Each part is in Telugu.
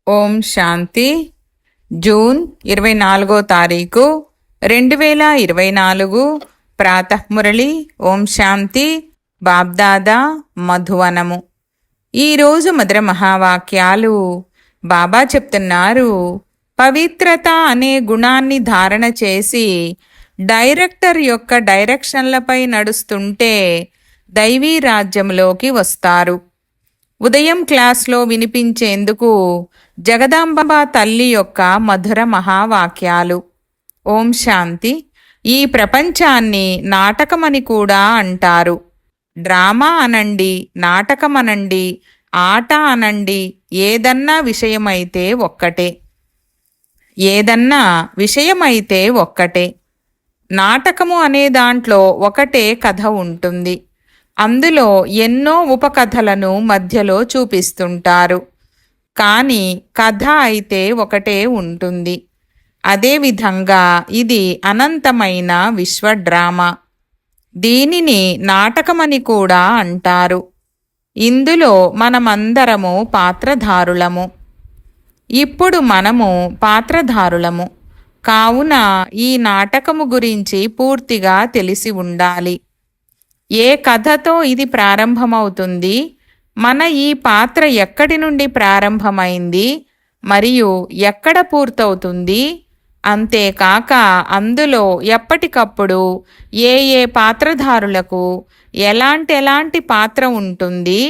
ఓం శాంతి. జూన్ 24 తారీఖు 2024 ప్రాతఃమురళి. ఓం శాంతి. బాబ్దాదా మధువనము. ఈరోజు మధుర మహావాక్యాలు. బాబా చెప్తున్నారు, పవిత్రత అనే గుణాన్ని ధారణ చేసి డైరెక్టర్ యొక్క డైరెక్షన్లపై నడుస్తుంటే దైవీ రాజ్యంలోకి వస్తారు. ఉదయం క్లాస్లో వినిపించేందుకు జగదాంబ తల్లి యొక్క మధుర మహావాక్యాలు. ఓం శాంతి. ఈ ప్రపంచాన్ని నాటకమని కూడా అంటారు. డ్రామా అనండి, నాటకమనండి, ఆట అనండి, ఏదన్నా విషయమైతే ఒక్కటే. నాటకము అనే దాంట్లో ఒకటే కథ ఉంటుంది. అందులో ఎన్నో ఉపకథలను మధ్యలో చూపిస్తుంటారు. కానీ కథ అయితే ఒకటే ఉంటుంది. అదేవిధంగా ఇది అనంతమైన విశ్వ డ్రామా. దీనిని నాటకమని కూడా అంటారు. ఇందులో మనమందరము పాత్రధారులము. ఇప్పుడు మనము పాత్రధారులము కావున ఈ నాటకము గురించి పూర్తిగా తెలిసి ఉండాలి. ఏ కథతో ఇది ప్రారంభమవుతుంది, మన ఈ పాత్ర ఎక్కడి నుండి ప్రారంభమైంది మరియు ఎక్కడ పూర్తవుతుంది, అంతేకాక అందులో ఎప్పటికప్పుడు ఏ ఏ పాత్రధారులకు ఎలాంటి పాత్ర ఉంటుంది,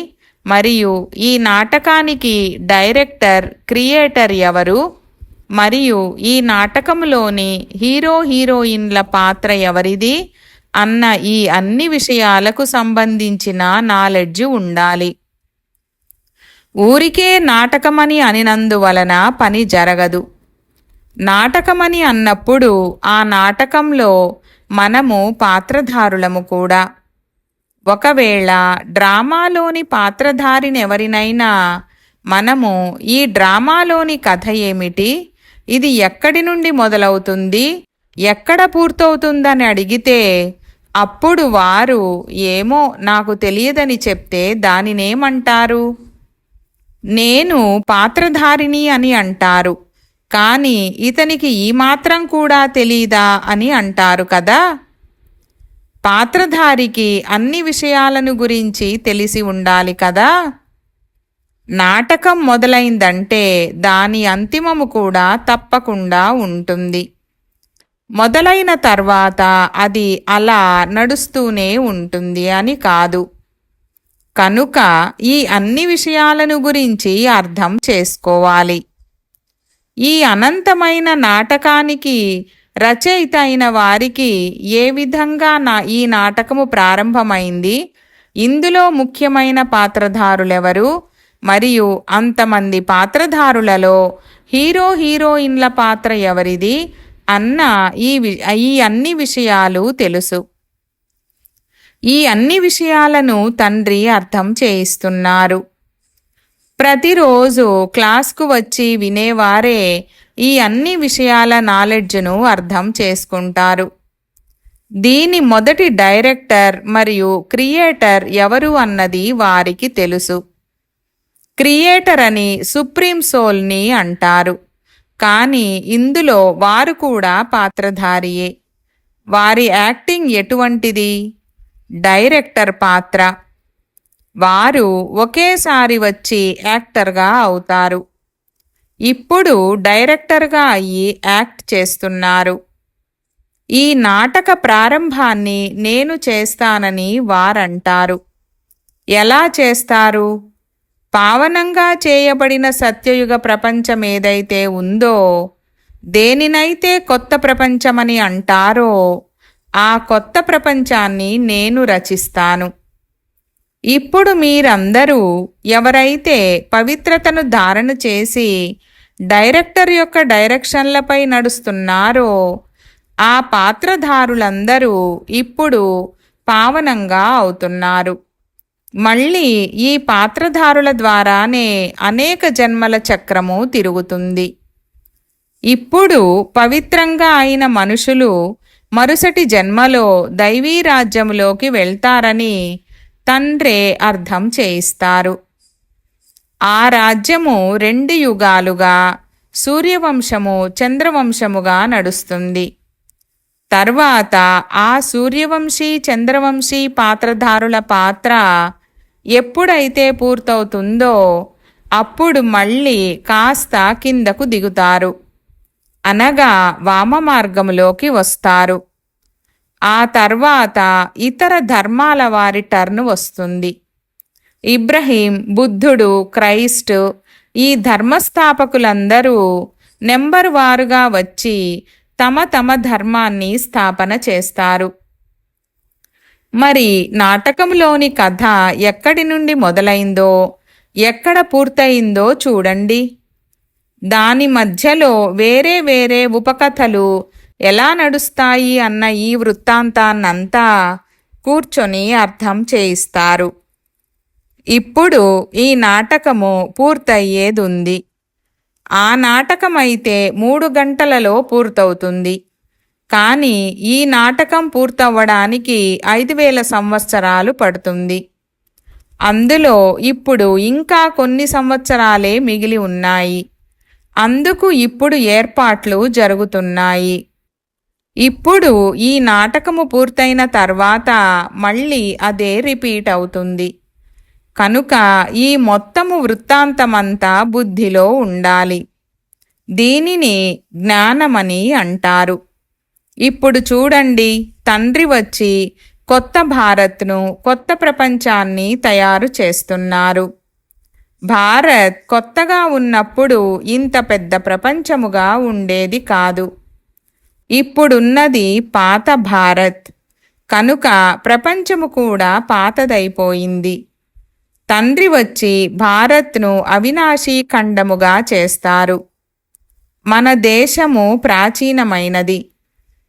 మరియు ఈ నాటకానికి డైరెక్టర్ క్రియేటర్ ఎవరు, మరియు ఈ నాటకంలోని హీరోయిన్ల పాత్ర ఎవరిది అన్న ఈ అన్ని విషయాలకు సంబంధించిన నాలెడ్జ్ ఉండాలి. ఊరికే నాటకమని అనినందువలన పని జరగదు. నాటకమని అన్నప్పుడు ఆ నాటకంలో మనము పాత్రధారులము కూడా. ఒకవేళ డ్రామాలోని పాత్రధారినెవరినైనా మనము ఈ డ్రామాలోని కథ ఏమిటి, ఇది ఎక్కడి నుండి మొదలవుతుంది, ఎక్కడ పూర్తవుతుందని అడిగితే అప్పుడు వారు ఏమో నాకు తెలియదని చెప్తే దానినేమంటారు? నేను పాత్రధారిని అని అంటారు. కానీ ఇతనికి ఈ మాత్రం కూడా తెలీదా అని అంటారు కదా. పాత్రధారికి అన్ని విషయాలను గురించి తెలిసి ఉండాలి కదా. నాటకం మొదలైందంటే దాని అంతిమము కూడా తప్పకుండా ఉంటుంది. మొదలైన తర్వాత అది అలా నడుస్తూనే ఉంటుంది అని కాదు. కనుక ఈ అన్ని విషయాలను గురించి అర్థం చేసుకోవాలి. ఈ అనంతమైన నాటకానికి రచయిత అయిన వారికి ఏ విధంగా ఈ నాటకము ప్రారంభమైంది, ఇందులో ముఖ్యమైన పాత్రధారులెవరు, మరియు అంతమంది పాత్రధారులలో హీరోయిన్ల పాత్ర ఎవరిది అన్న ఈ అన్ని విషయాలు తెలుసు. ఈ అన్ని విషయాలను తండ్రి అర్థం చేయిస్తున్నారు. ప్రతిరోజు క్లాస్కు వచ్చి వినేవారే ఈ అన్ని విషయాల నాలెడ్జ్ను అర్థం చేసుకుంటారు. దీని మొదటి డైరెక్టర్ మరియు క్రియేటర్ ఎవరు అన్నది వారికి తెలుసు. క్రియేటర్ అని సుప్రీం సోల్ని అంటారు. కానీ ఇందులో వారు కూడా పాత్రధారియే. వారి యాక్టింగ్ ఎటువంటిది? డైరెక్టర్ పాత్ర. వారు ఒకేసారి వచ్చి యాక్టర్గా అవుతారు. ఇప్పుడు డైరెక్టర్గా అయ్యి యాక్ట్ చేస్తున్నారు. ఈ నాటక ప్రారంభాన్ని నేను చేస్తానని వారంటారు. ఎలా చేస్తారు? పావనంగా చేయబడిన సత్యయుగ ప్రపంచం ఏదైతే ఉందో, దేనినైతే కొత్త ప్రపంచమని అంటారో ఆ కొత్త ప్రపంచాన్ని నేను రచిస్తాను. ఇప్పుడు మీరందరూ ఎవరైతే పవిత్రతను ధారణ చేసి డైరెక్టర్ యొక్క డైరెక్షన్లపై నడుస్తున్నారో ఆ పాత్రధారులందరూ ఇప్పుడు పావనంగా అవుతున్నారు. మళ్ళీ ఈ పాత్రధారుల ద్వారానే అనేక జన్మల చక్రము తిరుగుతుంది. ఇప్పుడు పవిత్రంగా అయిన మనుషులు మరుసటి జన్మలో దైవీ రాజ్యములోకి వెళ్తారని తండ్రే అర్థం చేయిస్తారు. ఆ రాజ్యము 2 యుగాలుగా సూర్యవంశము చంద్రవంశముగా నడుస్తుంది. తర్వాత ఆ సూర్యవంశీ చంద్రవంశీ పాత్రధారుల పాత్ర ఎప్పుడైతే పూర్తవుతుందో అప్పుడు మళ్ళీ కాస్త కిందకు దిగుతారు, అనగా వామ మార్గములోకి వస్తారు. ఆ తర్వాత ఇతర ధర్మాల వారి టర్న్ వస్తుంది. ఇబ్రహీం, బుద్ధుడు, క్రైస్ట్ ఈ ధర్మస్థాపకులందరూ నెంబర్ వారుగా వచ్చి తమ తమ ధర్మాన్ని స్థాపన చేస్తారు. మరి నాటకంలోని కథ ఎక్కడి నుండి మొదలైందో, ఎక్కడ పూర్తయిందో చూడండి. దాని మధ్యలో వేరే వేరే ఉపకథలు ఎలా నడుస్తాయి అన్న ఈ వృత్తాంతాన్నంతా కూర్చొని అర్థం చేయిస్తారు. ఇప్పుడు ఈ నాటకము పూర్తయ్యేదుంది. ఆ నాటకమైతే 3 గంటలలో పూర్తవుతుంది. కానీ ఈ నాటకం పూర్తవ్వడానికి 5000 సంవత్సరాలు పడుతుంది. అందులో ఇప్పుడు ఇంకా కొన్ని సంవత్సరాలే మిగిలి ఉన్నాయి. అందుకు ఇప్పుడు ఏర్పాట్లు జరుగుతున్నాయి. ఇప్పుడు ఈ నాటకము పూర్తయిన తర్వాత మళ్ళీ అదే రిపీట్ అవుతుంది. కనుక ఈ మొత్తము వృత్తాంతమంతా బుద్ధిలో ఉండాలి. దీనిని జ్ఞానమని అంటారు. ఇప్పుడు చూడండి, తండ్రి వచ్చి కొత్త భారత్ను, కొత్త ప్రపంచాన్ని తయారు చేస్తున్నారు. భారత్ కొత్తగా ఉన్నప్పుడు ఇంత పెద్ద ప్రపంచముగా ఉండేది కాదు. ఇప్పుడున్నది పాత భారత్. కనుక ప్రపంచము కూడా పాతదైపోయింది. తండ్రి వచ్చి భారత్ను అవినాశీ ఖండముగా చేస్తారు. మన దేశము ప్రాచీనమైనది.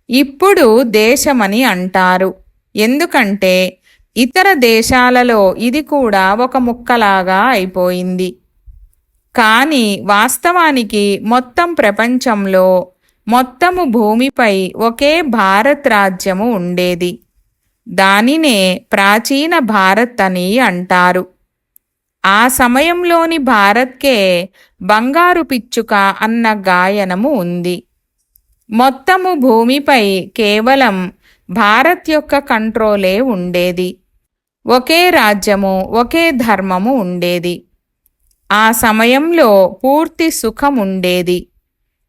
ఇప్పుడు దేశమని అంటారు. ఎందుకంటే ఇతర దేశాలలో ఇది కూడా ఒక ముక్కలాగా అయిపోయింది. కానీ వాస్తవానికి మొత్తం ప్రపంచంలో, మొత్తము భూమిపై ఒకే భారత్ రాజ్యము ఉండేది. దానినే ప్రాచీన భారత్ అని అంటారు. ఆ సమయంలోని భారత్కే బంగారు పిచ్చుక అన్న గాయనము ఉంది. మొత్తము భూమిపై కేవలం భారత్ యొక్క కంట్రోలే ఉండేది. ఒకే రాజ్యము, ఒకే ధర్మము ఉండేది. ఆ సమయంలో పూర్తి సుఖం ఉండేది.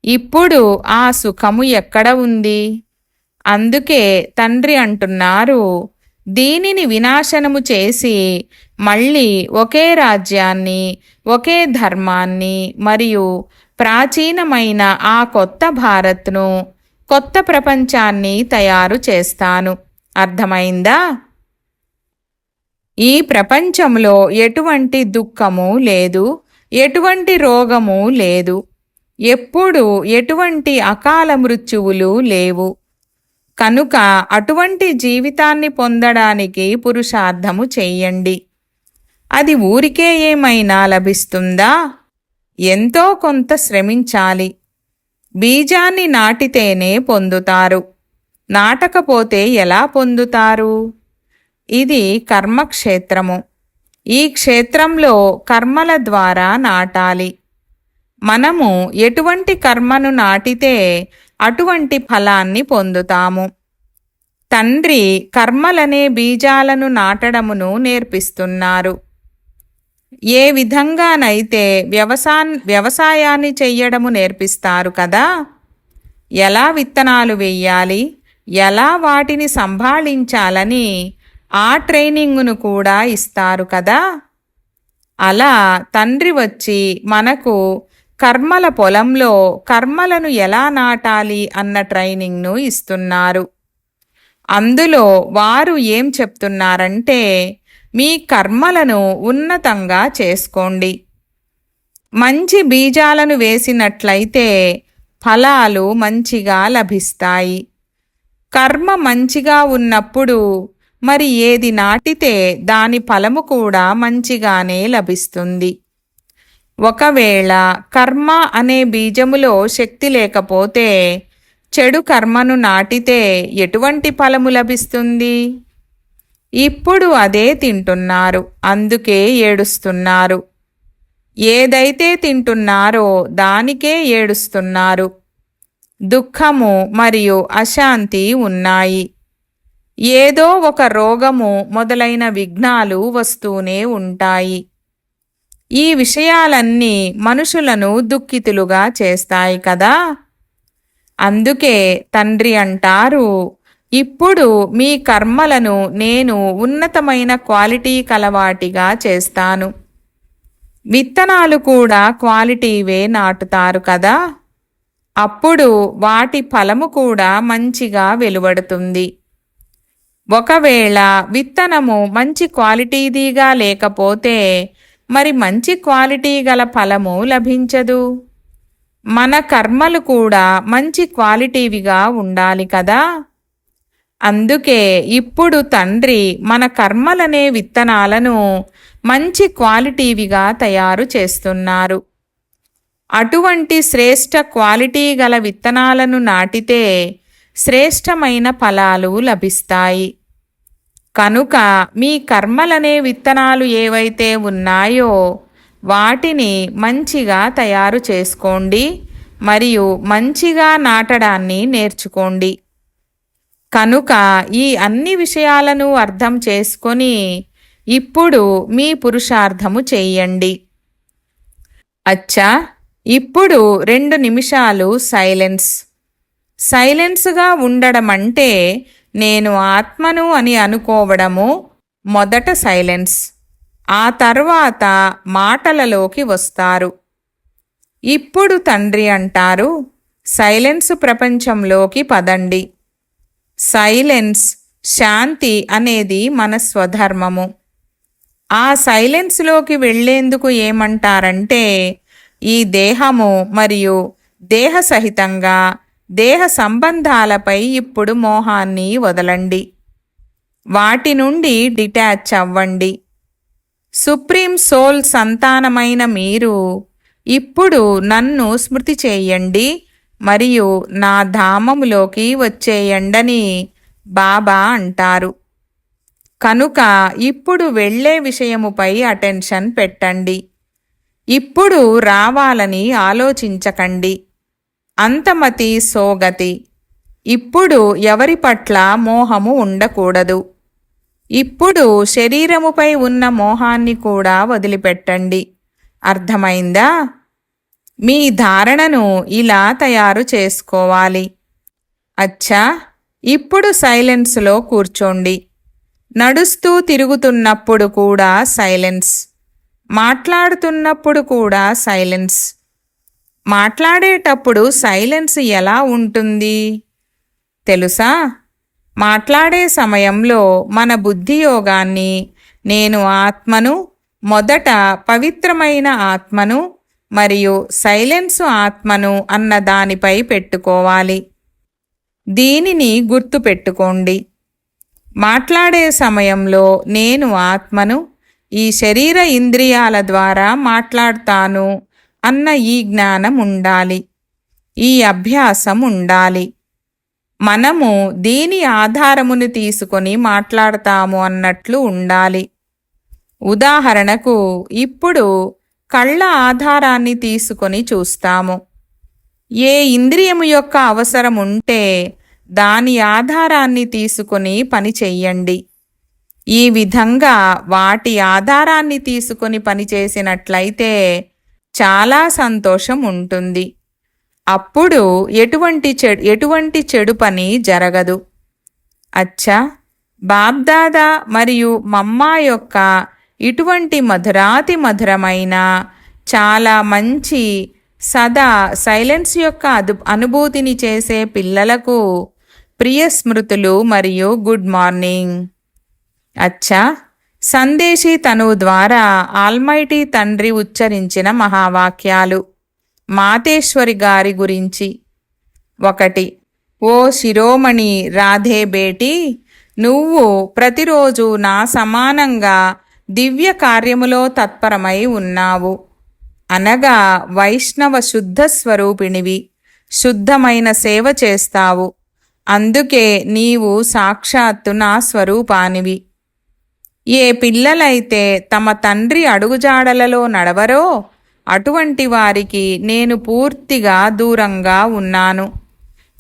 ఇప్పుడు ఆ సుఖము ఎక్కడ ఉంది? అందుకే తండ్రి అంటున్నారు, దీనిని వినాశనము చేసి మళ్ళీ ఒకే రాజ్యాన్ని, ఒకే ధర్మాన్ని మరియు ప్రాచీనమైన ఆ కొత్త భారత్ను, కొత్త ప్రపంచాన్ని తయారు చేస్తాను. అర్థమైందా? ఈ ప్రపంచంలో ఎటువంటి దుఃఖము లేదు, ఎటువంటి రోగము లేదు, ఎప్పుడు ఎటువంటి అకాల మృత్యువులు లేవు. కనుక అటువంటి జీవితాన్ని పొందడానికి పురుషార్థము చెయ్యండి. అది ఊరికే ఏమైనా లభిస్తుందా? ఎంతో కొంత శ్రమించాలి. బీజాన్ని నాటితేనే పొందుతారు. నాటకపోతే ఎలా పొందుతారు? ఇది కర్మక్షేత్రము. ఈ క్షేత్రంలో కర్మల ద్వారా నాటాలి. మనము ఎటువంటి కర్మను నాటితే అటువంటి ఫలాన్ని పొందుతాము. తండ్రి కర్మలనే బీజాలను నాటడమును నేర్పిస్తున్నారు. ఏ విధంగానైతే వ్యవసాయాన్ని చెయ్యడము నేర్పిస్తారు కదా, ఎలా విత్తనాలు వెయ్యాలి, ఎలా వాటిని సంభాళించాలని ఆ ట్రైనింగును కూడా ఇస్తారు కదా. అలా తండ్రి వచ్చి మనకు కర్మల పొలంలో కర్మలను ఎలా నాటాలి అన్న ట్రైనింగ్ను ఇస్తున్నారు. అందులో వారు ఏం చెప్తున్నారంటే, మీ కర్మలను ఉన్నతంగా చేసుకోండి. మంచి బీజాలను వేసినట్లయితే ఫలాలు మంచిగా లభిస్తాయి. కర్మ మంచిగా ఉన్నప్పుడు మరి ఏది నాటితే దాని ఫలము కూడా మంచిగానే లభిస్తుంది. ఒకవేళ కర్మ అనే బీజములో శక్తి లేకపోతే చెడు కర్మను నాటితే ఎటువంటి ఫలము లభిస్తుంది? ఇప్పుడు అదే తింటున్నారు, అందుకే ఏడుస్తున్నారు. ఏదైతే తింటున్నారో దానికే ఏడుస్తున్నారు. దుఃఖము మరియు అశాంతి ఉన్నాయి. ఏదో ఒక రోగము మొదలైన విఘ్నాలు వస్తూనే ఉంటాయి. ఈ విషయాలన్నీ మనుషులను దుఃఖితులుగా చేస్తాయి కదా. అందుకే తండ్రి అంటారు, ఇప్పుడు మీ కర్మలను నేను ఉన్నతమైన క్వాలిటీ కలవాటిగా చేస్తాను. విత్తనాలు కూడా క్వాలిటీవే నాటుతారు కదా. అప్పుడు వాటి ఫలము కూడా మంచిగా వెలువడుతుంది. ఒకవేళ విత్తనము మంచి క్వాలిటీదిగా లేకపోతే మరి మంచి క్వాలిటీ గల ఫలము లభించదు. మన కర్మలు కూడా మంచి క్వాలిటీవిగా ఉండాలి కదా. అందుకే ఇప్పుడు తండ్రి మన కర్మలనే విత్తనాలను మంచి క్వాలిటీవిగా తయారు చేస్తున్నారు. అటువంటి శ్రేష్ట క్వాలిటీ గల విత్తనాలను నాటితే శ్రేష్టమైన ఫలాలు లభిస్తాయి. కనుక మీ కర్మలనే విత్తనాలు ఏవైతే ఉన్నాయో వాటిని మంచిగా తయారు చేసుకోండి మరియు మంచిగా నాటడాన్ని నేర్చుకోండి. కనుక ఈ అన్ని విషయాలను అర్థం చేసుకొని ఇప్పుడు మీ పురుషార్థము చెయ్యండి. అచ్చా, ఇప్పుడు 2 నిమిషాలు సైలెన్స్గా ఉండడం అంటే నేను ఆత్మను అని అనుకోవడము మొదట సైలెన్స్. ఆ తర్వాత మాటలలోకి వస్తారు. ఇప్పుడు తండ్రి అంటారు, సైలెన్స్ ప్రపంచంలోకి పదండి. సైలెన్స్, శాంతి అనేది మన స్వధర్మము. ఆ సైలెన్స్లోకి వెళ్లేందుకు ఏమంటారంటే ఈ దేహము మరియు దేహ సహితంగా దేహ సంబంధాలపై ఇప్పుడు మోహాన్ని వదలండి. వాటి నుండి డిటాచ్ అవ్వండి. సుప్రీం సోల్ సంతానమైన మీరు ఇప్పుడు నన్ను స్మృతి చేయండి మరియు నా ధామములోకి వచ్చేయండని బాబా అంటారు. కనుక ఇప్పుడు వెళ్ళే విషయముపై అటెన్షన్ పెట్టండి. ఇప్పుడు రావాలని ఆలోచించకండి. అంతమతి సోగతి. ఇప్పుడు ఎవరి పట్ల మోహము ఉండకూడదు. ఇప్పుడు శరీరముపై ఉన్న మోహాన్ని కూడా వదిలిపెట్టండి. అర్థమైందా? మీ ధారణను ఇలా తయారు చేసుకోవాలి. అచ్చా, ఇప్పుడు సైలెన్స్లో కూర్చోండి. నడుస్తూ తిరుగుతున్నప్పుడు కూడా సైలెన్స్, మాట్లాడుతున్నప్పుడు కూడా సైలెన్స్. మాట్లాడేటప్పుడు సైలెన్స్ ఎలా ఉంటుంది తెలుసా? మాట్లాడే సమయంలో మన బుద్ధి యోగాన్ని నేను ఆత్మను, మొదట పవిత్రమైన ఆత్మను మరియు సైలెన్సు ఆత్మను అన్న దానిపై పెట్టుకోవాలి. దీనిని గుర్తుపెట్టుకోండి. మాట్లాడే సమయంలో నేను ఆత్మను, ఈ శరీర ఇంద్రియాల ద్వారా మాట్లాడతాను అన్న ఈ జ్ఞానం ఉండాలి. ఈ అభ్యాసం ఉండాలి. మనము దీని ఆధారమును తీసుకొని మాట్లాడతాము అన్నట్లు ఉండాలి. ఉదాహరణకు ఇప్పుడు కళ్ళ ఆధారాన్ని తీసుకొని చూస్తాము. ఏ ఇంద్రియము యొక్క అవసరం ఉంటే దాని ఆధారాన్ని తీసుకొని పని చెయ్యండి. ఈ విధంగా వాటి ఆధారాన్ని తీసుకొని పని చేసినట్లయితే చాలా సంతోషం ఉంటుంది. అప్పుడు ఎటువంటి చెడు పని జరగదు. అచ్చా, బాబ్దాదా మరియు మమ్మా యొక్క ఇటువంటి మధురాతి మధురమైన చాలా మంచి సదా సైలెన్స్ యొక్క అనుభూతిని చేసే పిల్లలకు ప్రియ స్మృతులు మరియు గుడ్ మార్నింగ్. అచ్చా, సందేశీ తనువు ద్వారా ఆల్మైటీ తండ్రి ఉచ్చరించిన మహావాక్యాలు మాతేశ్వరి గారి గురించి. 1. ఓ శిరోమణి రాధే బేటీ, నువ్వు ప్రతిరోజు నా సమానంగా దివ్య కార్యములో తత్పరమై ఉన్నావు. అనగా వైష్ణవ శుద్ధ స్వరూపిణివి, శుద్ధమైన సేవ చేస్తావు. అందుకే నీవు సాక్షాత్తు నా స్వరూపానివి. ఏ పిల్లలైతే తమ తండ్రి అడుగుజాడలలో నడవరో అటువంటి వారికి నేను పూర్తిగా దూరంగా ఉన్నాను.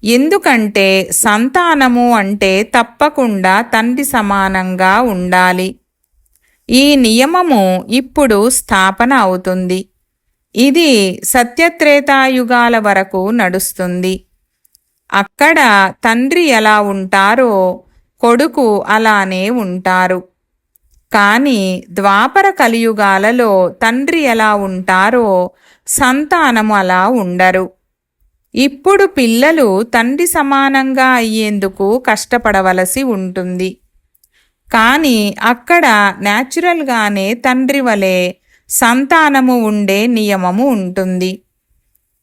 ఎందుకంటే సంతానము అంటే తప్పకుండా తండ్రి సమానంగా ఉండాలి. ఈ నియమము ఇప్పుడు స్థాపన అవుతుంది. ఇది సత్యత్రేతాయుగాల వరకు నడుస్తుంది. అక్కడ తండ్రి ఎలా ఉంటారో కొడుకు అలానే ఉంటారు. కానీ ద్వాపర కలియుగాలలో తండ్రి ఎలా ఉంటారో సంతానము అలా ఉండరు. ఇప్పుడు పిల్లలు తండ్రి సమానంగా అయ్యేందుకు కష్టపడవలసి ఉంటుంది. కానీ అక్కడ న్యాచురల్గానే తండ్రి వలె సంతానము ఉండే నియమము ఉంటుంది.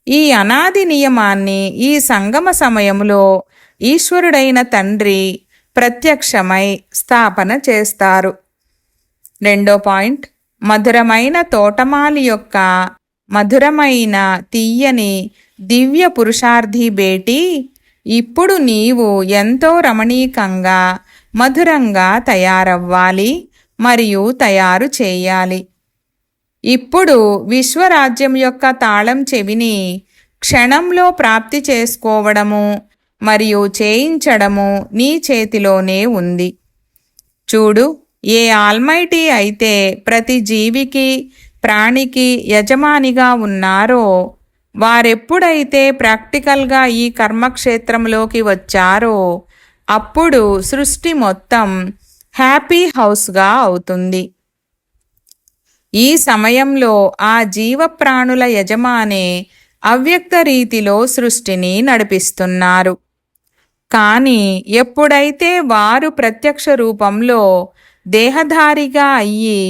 ఈ అనాది నియమాన్ని ఈ సంగమ సమయంలో ఈశ్వరుడైన తండ్రి ప్రత్యక్షమై స్థాపన చేస్తారు. 2వ పాయింట్, మధురమైన తోటమాలి యొక్క మధురమైన తీయని దివ్య పురుషార్థి భేటీ. ఇప్పుడు నీవు ఎంతో రమణీకంగా మధురంగా తయారవ్వాలి మరియు తయారు చేయాలి. ఇప్పుడు విశ్వరాజ్యం యొక్క తాళం చెవిని క్షణంలో ప్రాప్తి చేసుకోవడము మరియు చేయించడము నీ చేతిలోనే ఉంది. చూడు, ఏ ఆల్మైటీ అయితే ప్రతి జీవికి ప్రాణికి యజమానిగా ఉన్నారో వారెప్పుడైతే ప్రాక్టికల్గా ఈ కర్మక్షేత్రంలోకి వచ్చారో అప్పుడు సృష్టి మొత్తం హ్యాపీ హౌస్గా అవుతుంది. ఈ సమయంలో ఆ జీవప్రాణుల యజమానే అవ్యక్త రీతిలో సృష్టిని నడిపిస్తున్నారు. కానీ ఎప్పుడైతే వారు ప్రత్యక్ష రూపంలో దేహధారిగా అయ్యి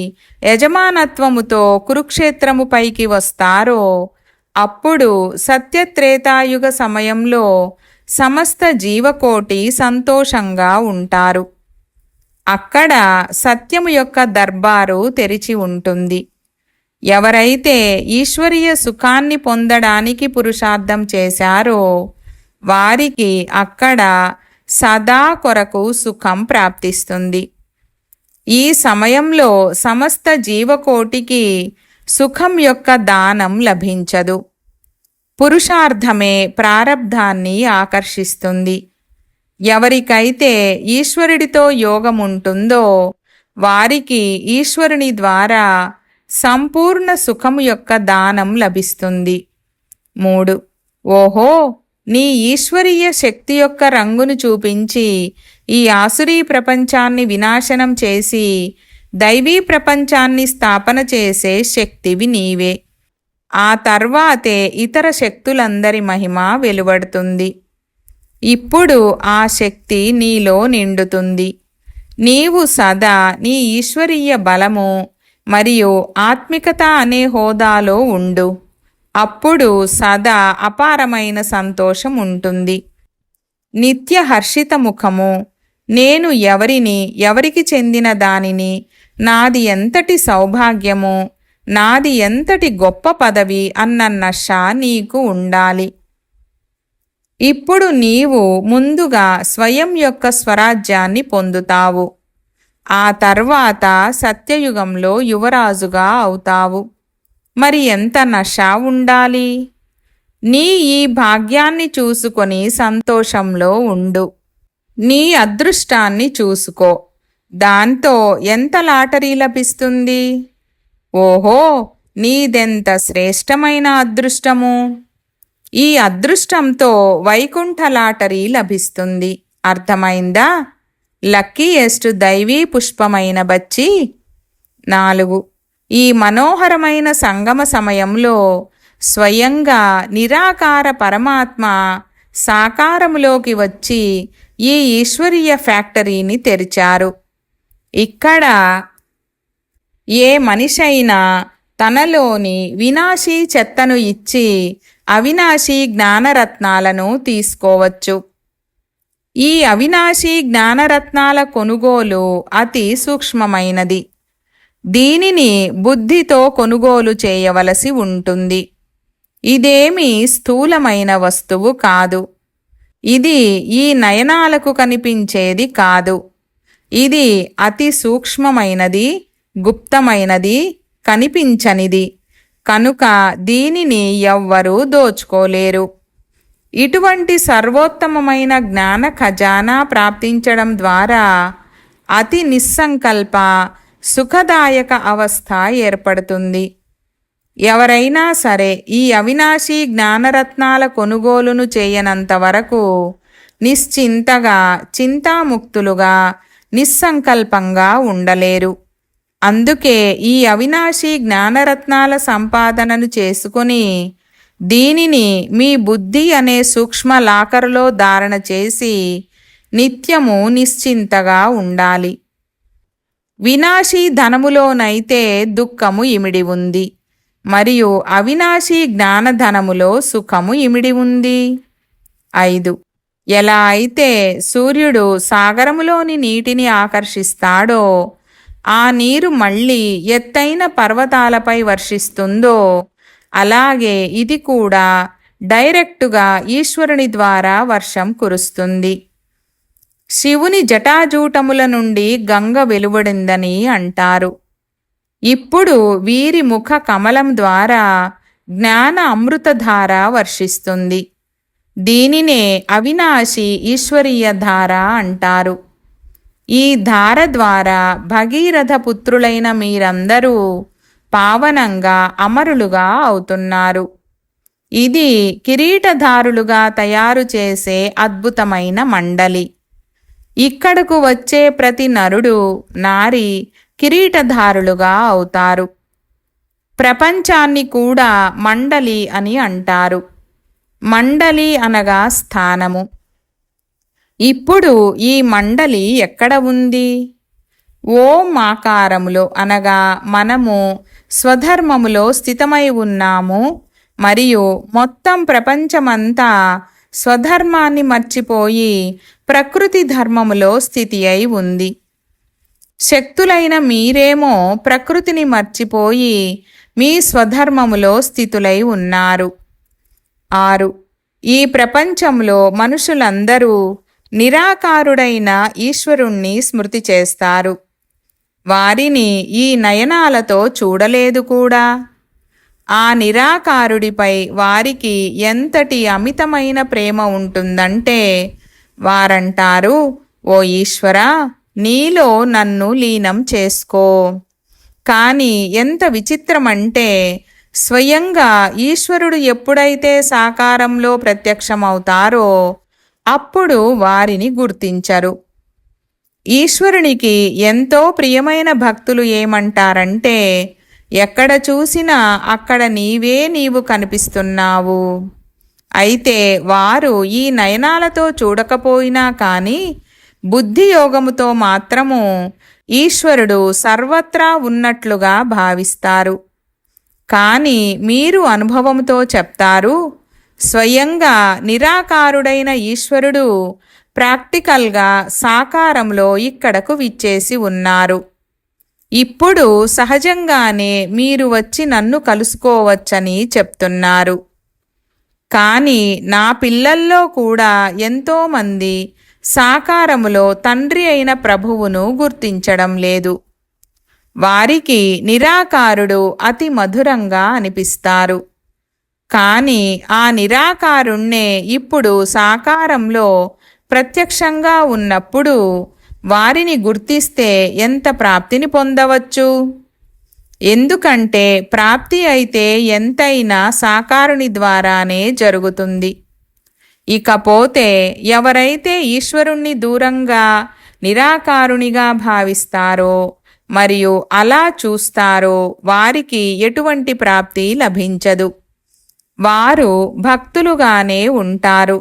యజమానత్వముతో కురుక్షేత్రము పైకి వస్తారో అప్పుడు సత్యత్రేతాయుగ సమయంలో సమస్త జీవకోటి సంతోషంగా ఉంటారు. అక్కడ సత్యము యొక్క దర్బారు తెరిచి ఉంటుంది. ఎవరైతే ఈశ్వరీయ సుఖాన్ని పొందడానికి పురుషార్థం చేశారో వారికి అక్కడ సదా కొరకు సుఖం ప్రాప్తిస్తుంది. ఈ సమయంలో సమస్త జీవకోటికి సుఖం యొక్క దానం లభించదు. పురుషార్థమే ప్రారబ్ధాన్ని ఆకర్షిస్తుంది. ఎవరికైతే ఈశ్వరుడితో యోగం ఉంటుందో వారికి ఈశ్వరుని ద్వారా సంపూర్ణ సుఖము యొక్క దానం లభిస్తుంది. 3. ఓహో, నీ ఈశ్వరీయ శక్తి యొక్క రంగును చూపించి ఈ ఆసురీ ప్రపంచాన్ని వినాశనం చేసి దైవీ ప్రపంచాన్ని స్థాపన చేసే శక్తివి నీవే. ఆ తర్వాతే ఇతర శక్తులందరి మహిమ వెలువడుతుంది. ఇప్పుడు ఆ శక్తి నీలో నిండుతుంది. నీవు సదా నీ ఈశ్వరీయ బలము మరియు ఆత్మికత అనే హోదాలో ఉండు. అప్పుడు సదా అపారమైన సంతోషం ఉంటుంది. నిత్య హర్షిత ముఖము, నేను ఎవరికి చెందిన దానిని, నాది ఎంతటి సౌభాగ్యము, నాది ఎంతటి గొప్ప పదవి అన్న నష నీకు ఉండాలి. ఇప్పుడు నీవు ముందుగా స్వయం యొక్క స్వరాజ్యాన్ని పొందుతావు. ఆ తర్వాత సత్యయుగంలో యువరాజుగా అవుతావు. మరి ఎంత నష ఉండాలి? నీ ఈ భాగ్యాన్ని చూసుకొని సంతోషంలో ఉండు. నీ అదృష్టాన్ని చూసుకో. దాంతో ఎంత లాటరీ లభిస్తుంది? ఓహో, నీదెంత శ్రేష్టమైన అదృష్టము! ఈ అదృష్టంతో వైకుంఠ లాటరీ లభిస్తుంది. అర్థమైందా? లక్కీయెస్ట్ దైవీ పుష్పమైన బచ్చి. 4. ఈ మనోహరమైన సంగమ సమయంలో స్వయంగా నిరాకార పరమాత్మ సాకారములోకి వచ్చి ఈ ఈశ్వరీయ ఫ్యాక్టరీని తెరిచారు. ఇక్కడ ఏ మనిషైనా తనలోని వినాశీ చెత్తను ఇచ్చి అవినాశీ జ్ఞానరత్నాలను తీసుకోవచ్చు. ఈ అవినాశీ జ్ఞానరత్నాల కొనుగోలు అతి సూక్ష్మమైనది. దీనిని బుద్ధితో కొనుగోలు చేయవలసి ఉంటుంది. ఇదేమీ స్థూలమైన వస్తువు కాదు. ఇది ఈ నయనాలకు కనిపించేది కాదు. ఇది అతి సూక్ష్మమైనది, గుప్తమైనది, కనిపించనిది. కనుక దీనిని ఎవ్వరూ దోచుకోలేరు. ఇటువంటి సర్వోత్తమమైన జ్ఞాన ఖజానా ప్రాప్తించడం ద్వారా అతి నిస్సంకల్ప సుఖదాయక అవస్థ ఏర్పడుతుంది. ఎవరైనా సరే ఈ అవినాశీ జ్ఞానరత్నాల కొనుగోలును చేయనంత వరకు నిశ్చింతగా, చింతాముక్తులుగా, నిస్సంకల్పంగా ఉండలేరు. అందుకే ఈ అవినాశీ జ్ఞానరత్నాల సంపాదనను చేసుకొని దీనిని మీ బుద్ధి అనే సూక్ష్మ లాకరులో ధారణ చేసి నిత్యము నిశ్చింతగా ఉండాలి. వినాశీ ధనములోనైతే దుఃఖము ఇమిడి ఉంది, మరియు అవినాశీ జ్ఞానధనములో సుఖము ఇమిడి ఉంది. 5. ఎలా అయితే సూర్యుడు సాగరములోని నీటిని ఆకర్షిస్తాడో ఆ నీరు మళ్ళీ ఎత్తైన పర్వతాలపై వర్షిస్తుందో అలాగే ఇది కూడా డైరెక్టుగా ఈశ్వరుని ద్వారా వర్షం కురుస్తుంది. శివుని జటాజూటముల నుండి గంగ వెలువడిందని అంటారు. ఇప్పుడు వీరి ముఖ కమలం ద్వారా జ్ఞాన అమృతధార వర్షిస్తుంది. దీనినే అవినాశి ఈశ్వరీయ ధార అంటారు. ఈ ధార ద్వారా భగీరథ పుత్రులైన మీరందరూ పావనంగా అమరులుగా అవుతున్నారు. ఇది కిరీటధారులుగా తయారు చేసే అద్భుతమైన మండలి. ఇక్కడకు వచ్చే ప్రతి నరుడు, నారి కిరీటధారులుగా అవుతారు. ప్రపంచాన్ని కూడా మండలి అని అంటారు. మండలి అనగా స్థానము. ఇప్పుడు ఈ మండలి ఎక్కడ ఉంది? ఓం ఆకారములో అనగా మనము స్వధర్మములో స్థితమై ఉన్నాము మరియు మొత్తం ప్రపంచమంతా స్వధర్మాన్ని మర్చిపోయి ప్రకృతి ధర్మములో స్థితి అయి ఉంది. శక్తులైన మీరేమో ప్రకృతిని మర్చిపోయి మీ స్వధర్మములో స్థితులై ఉన్నారు. 6. ఈ ప్రపంచంలో మనుషులందరూ నిరాకారుడైన ఈశ్వరుణ్ణి స్మృతి చేస్తారు. వారిని ఈ నయనాలతో చూడలేదు కూడా. ఆ నిరాకారుడిపై వారికి ఎంతటి అమితమైన ప్రేమ ఉంటుందంటే వారంటారు, ఓ ఈశ్వరా, నీలో నన్ను లీనం చేసుకో. కానీ ఎంత విచిత్రమంటే స్వయంగా ఈశ్వరుడు ఎప్పుడైతే సాకారంలో ప్రత్యక్షమవుతారో అప్పుడు వారిని గుర్తించరు. ఈశ్వరునికి ఎంతో ప్రియమైన భక్తులు ఏమంటారంటే, ఎక్కడ చూసినా అక్కడ నీవు కనిపిస్తున్నావు. అయితే వారు ఈ నయనాలతో చూడకపోయినా కానీ బుద్ధియోగముతో మాత్రము ఈశ్వరుడు సర్వత్రా ఉన్నట్లుగా భావిస్తారు. కానీ మీరు అనుభవంతో చెప్తారు, స్వయంగా నిరాకారుడైన ఈశ్వరుడు ప్రాక్టికల్గా సాకారంలో ఇక్కడకు విచ్చేసి ఉన్నారు. ఇప్పుడు సహజంగానే మీరు వచ్చి నన్ను కలుసుకోవచ్చని చెప్తున్నారు. కానీ నా పిల్లల్లో కూడా ఎంతోమంది సాకారములో తండ్రి అయిన ప్రభువును గుర్తించడం లేదు. వారికి నిరాకారుడు అతి మధురంగా అనిపిస్తారు. కానీ ఆ నిరాకారుణ్ణే ఇప్పుడు సాకారంలో ప్రత్యక్షంగా ఉన్నప్పుడు వారిని గుర్తిస్తే ఎంత ప్రాప్తిని పొందవచ్చు? ఎందుకంటే ప్రాప్తి అయితే ఎంతైనా సాకారుని ద్వారానే జరుగుతుంది. ఇకపోతే ఎవరైతే ఈశ్వరుణ్ణి దూరంగా నిరాకారునిగా భావిస్తారో మరియు అలా చూస్తారో వారికి ఎటువంటి ప్రాప్తి లభించదు. వారు భక్తులుగానే ఉంటారు.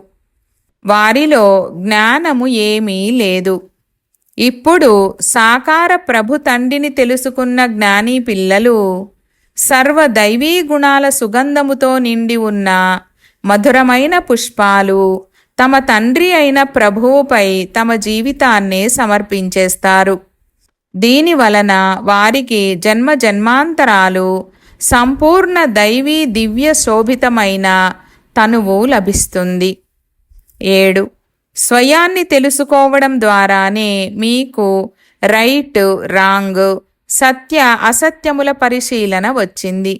వారిలో జ్ఞానము ఏమీ లేదు. ఇప్పుడు సాకార ప్రభు తండ్రిని తెలుసుకున్న జ్ఞానీ పిల్లలు సర్వదైవీ గుణాల సుగంధముతో నిండి ఉన్న మధురమైన పుష్పాలు తమ తండ్రి అయిన ప్రభువుపై తమ జీవితాన్నే సమర్పించేస్తారు. దీని వలన వారికి జన్మ జన్మాంతరాలు సంపూర్ణ దైవీ దివ్య శోభితమైన తనువు లభిస్తుంది. 7. స్వయాన్ని తెలుసుకోవడం ద్వారానే మీకు రైట్, రాంగ్, సత్య అసత్యముల పరిశీలన వచ్చింది.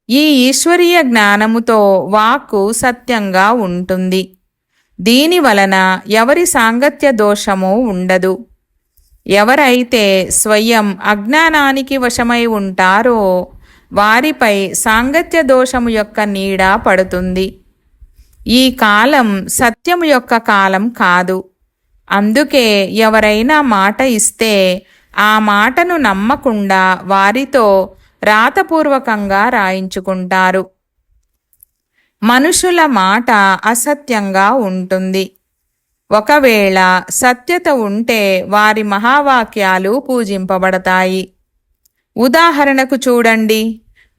ఈ ఈశ్వరీయ జ్ఞానముతో వాక్కు సత్యంగా ఉంటుంది. దీని వలన ఎవరి సాంగత్య దోషము ఉండదు. ఎవరైతే స్వయం అజ్ఞానానికి వశమై ఉంటారో వారిపై సాంగత్య దోషము యొక్క నీడ పడుతుంది. ఈ కాలం సత్యము యొక్క కాలం కాదు. అందుకే ఎవరైనా మాట ఇస్తే ఆ మాటను నమ్మకుండా వారితో రాతపూర్వకంగా రాయించుకుంటారు. మనుషుల మాట అసత్యంగా ఉంటుంది. ఒకవేళ సత్యత ఉంటే వారి మహావాక్యాలు పూజింపబడతాయి. ఉదాహరణకు చూడండి,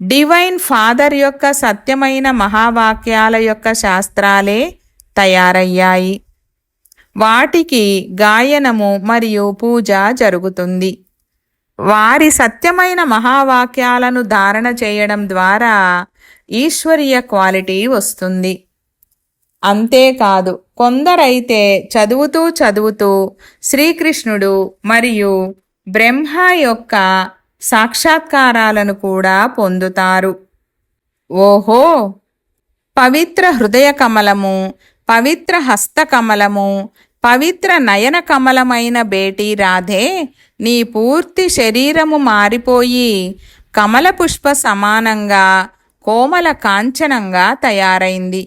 డివైన్ ఫాదర్ యొక్క సత్యమైన మహావాక్యాల యొక్క శాస్త్రాలే తయారయ్యాయి. వాటికి గాయనము మరియు పూజ జరుగుతుంది. వారి సత్యమైన మహావాక్యాలను ధారణ చేయడం ద్వారా ఈశ్వరీయ క్వాలిటీ వస్తుంది. అంతేకాదు, కొందరైతే చదువుతూ శ్రీకృష్ణుడు మరియు బ్రహ్మ యొక్క సాక్షాత్కారాలను కూడా పొందుతారు. ఓహో, పవిత్ర హృదయ కమలము, పవిత్ర హస్త కమలము, పవిత్ర నయన కమలమైన బేటీ రాధే, నీ పూర్తి శరీరము మారిపోయి కమల పుష్ప సమానంగా కోమల కాంచనంగా తయారైంది.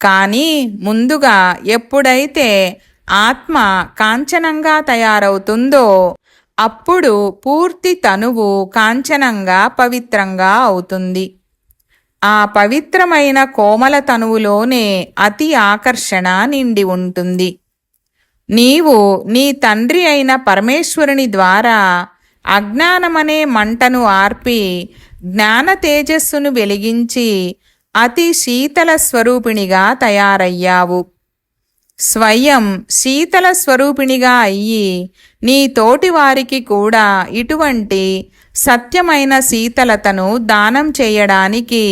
కానీ ముందుగా ఎప్పుడైతే ఆత్మ కాంచనంగా తయారవుతుందో అప్పుడు పూర్తి తనువు కాంచనంగా పవిత్రంగా అవుతుంది. ఆ పవిత్రమైన కోమల తనువులోనే అతి ఆకర్షణ నిండి ఉంటుంది. నీవు నీ తండ్రి అయిన పరమేశ్వరుని ద్వారా అజ్ఞానమనే మంటను ఆర్పి జ్ఞాన తేజస్సును వెలిగించి అతి శీతల స్వరూపిణిగా తయారయ్యావు. స్వయం శీతల స్వరూపిణిగా అయ్యి నీ తోటి వారికి కూడా ఇటువంటి సత్యమైన శీతలతను దానం చేయడానికి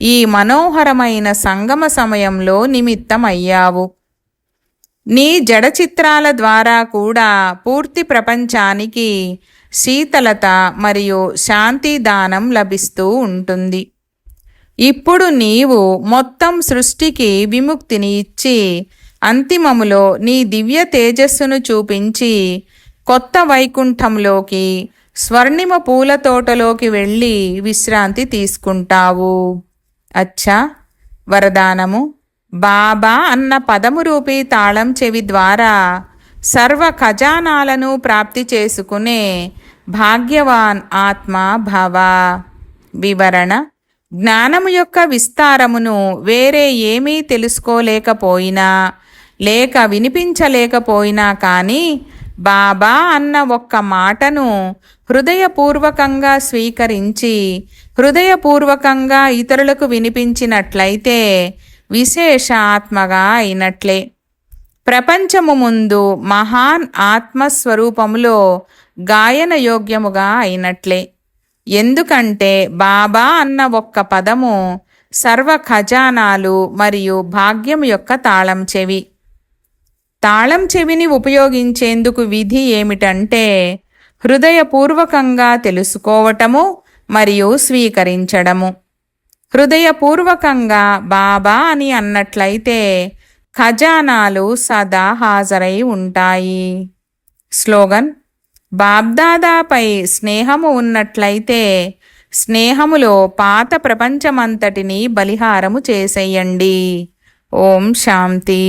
ఈ మనోహరమైన సంగమ సమయంలో నిమిత్తమయ్యావు. నీ జడ చిత్రాల ద్వారా కూడా పూర్తి ప్రపంచానికి శీతలత మరియు శాంతి దానం లభిస్తూ ఉంటుంది. ఇప్పుడు నీవు మొత్తం సృష్టికి విముక్తిని ఇచ్చి అంతిమములో నీ దివ్య తేజస్సును చూపించి కొత్త వైకుంఠంలోకి స్వర్ణిమ పూల తోటలోకి వెళ్ళి విశ్రాంతి తీసుకుంటావు. అచ్చా, వరదానము. బాబా అన్న పదము రూపీ తాళం చెవి ద్వారా సర్వ ఖజానాలను ప్రాప్తి చేసుకునే భాగ్యవాన్ ఆత్మ భవ. వివరణ: జ్ఞానము యొక్క విస్తారమును వేరే ఏమీ తెలుసుకోలేకపోయినా లేక వినిపించలేకపోయినా కానీ బాబా అన్న ఒక్క మాటను హృదయపూర్వకంగా స్వీకరించి హృదయపూర్వకంగా ఇతరులకు వినిపించినట్లయితే విశేష ఆత్మగా అయినట్లే. ప్రపంచము ముందు మహాన్ ఆత్మస్వరూపములో గాయన యోగ్యముగా అయినట్లే. ఎందుకంటే బాబా అన్న ఒక్క పదము సర్వ ఖజానాలు మరియు భాగ్యం యొక్క తాళం చెవి. తాళం చెవిని ఉపయోగించేందుకు విధి ఏమిటంటే హృదయపూర్వకంగా తెలుసుకోవటము మరియు స్వీకరించడము. హృదయపూర్వకంగా బాబా అని అన్నట్లయితే ఖజానాలు సదా హాజరై ఉంటాయి. స్లోగన్: బాబ్దాదాపై స్నేహము ఉన్నట్లయితే స్నేహములో పాత ప్రపంచమంతటిని బలిహారము చేసేయండి. ఓం శాంతి.